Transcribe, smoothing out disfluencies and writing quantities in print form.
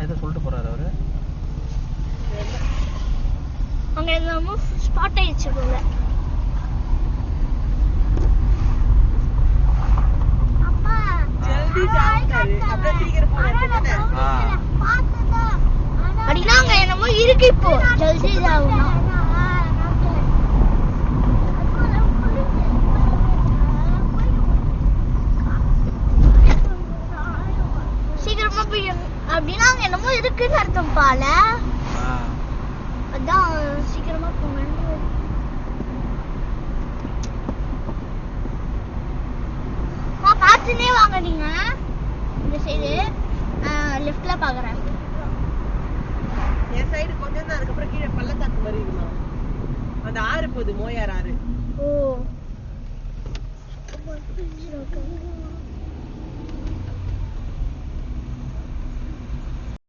எதை சொல்லிட்டு போறாரு அவரு? அங்க எல்லாமே ஸ்பாட் ஆயிடுச்சு போல. அப்பா ஜல்தி சாப்பிட்டாரு. அப்படியே சீக்கிரம் போறானே. அப்படின்னா அங்க என்னமோ இருக்கு இப்போ. ஜல்தி சாப்பிடணும். சீக்கிரமா போய் அப்படின்னா அங்க என்னமோ இருக்குன்னு அர்த்தம் பால. அதான் சீக்கிரமா போங்க. பார்த்துனே வாங்க நீங்க. இந்த சைடு லெஃப்ட்ல பாக்குறேன். என் சைடு கொஞ்சம் தான், அதுக்கப்புறம் கீழே பள்ளத்தாக்கு மாதிரி இருக்கணும். அந்த ஆறு போகுது, மோயார் ஆறு. ஓ